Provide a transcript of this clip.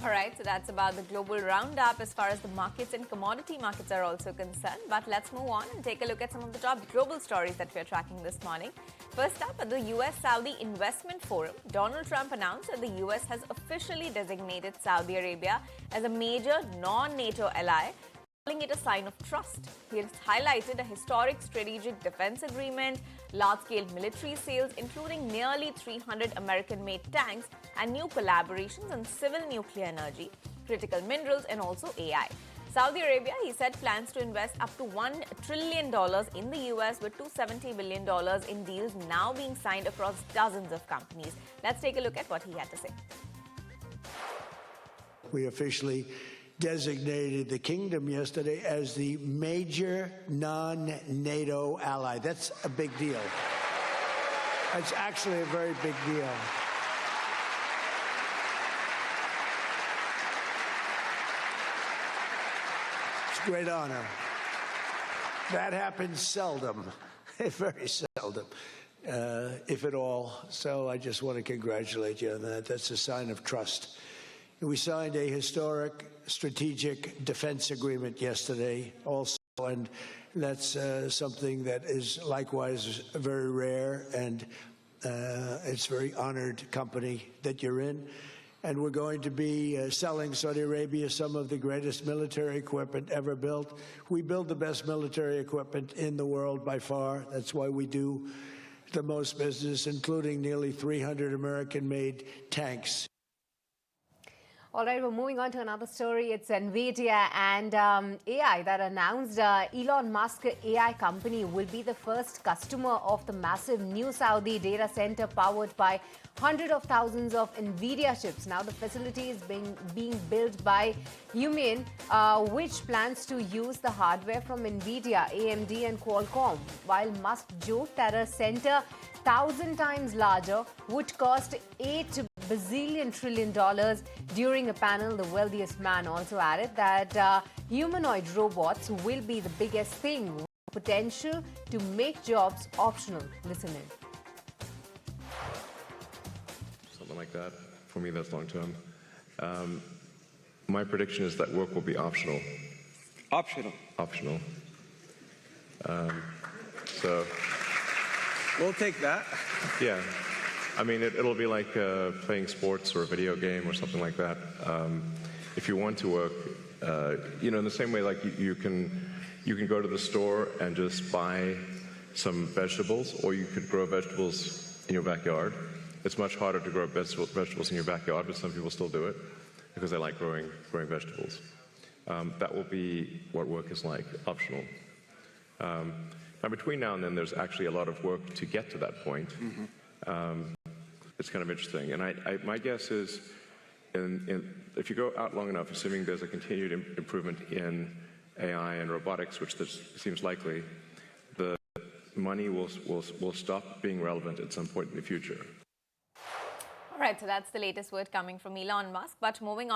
All right, so that's about the global roundup as far as the markets and commodity markets are also concerned. But let's move on and take a look at some of the top global stories that we're tracking this morning. First up, at the US-Saudi Investment Forum, Donald Trump announced that the US has officially designated Saudi Arabia as a major non-NATO ally, calling it a sign of trust. He has highlighted a historic strategic defense agreement, large-scale military sales, including nearly 300 American-made tanks, and new collaborations on civil nuclear energy, critical minerals, and also AI. Saudi Arabia, he said, plans to invest up to $1 trillion in the US, with $270 billion in deals now being signed across dozens of companies. Let's take a look at what he had to say. We officially designated the kingdom yesterday as the major non-NATO ally. That's a big deal. That's actually a very big deal. It's a great honor. That happens seldom, very seldom, if at all. So I just want to congratulate you on that. That's a sign of trust. We signed a historic strategic defense agreement yesterday also, and that's something that is likewise very rare, and it's a very honored company that you're in. And we're going to be selling Saudi Arabia some of the greatest military equipment ever built. We build the best military equipment in the world by far. That's why we do the most business, including nearly 300 American-made tanks. All right, we're moving on to another story. It's NVIDIA and AI that announced Elon Musk AI company will be the first customer of the massive new Saudi data center powered by hundreds of thousands of NVIDIA chips. Now, the facility is being built by Human, which plans to use the hardware from NVIDIA, AMD, and Qualcomm. While Musk joked that a center 1,000 times larger would cost $8 trillion during a panel, the wealthiest man also added that humanoid robots will be the biggest thing, with potential to make jobs optional. Listen in. Something like that. For me, that's long term. My prediction is that work will be optional. Optional. Optional. So. We'll take that. Yeah. I mean, it'll be like playing sports or a video game or something like that. If you want to work, in the same way, like you can go to the store and just buy some vegetables, or you could grow vegetables in your backyard. It's much harder to grow vegetables in your backyard, but some people still do it because they like growing vegetables. That will be what work is like, optional. Now, between now and then, there's actually a lot of work to get to that point. Mm-hmm. It's kind of interesting. And my guess is, if you go out long enough, assuming there's a continued improvement in AI and robotics, which seems likely, the money will stop being relevant at some point in the future. All right, so that's the latest word coming from Elon Musk. But moving on.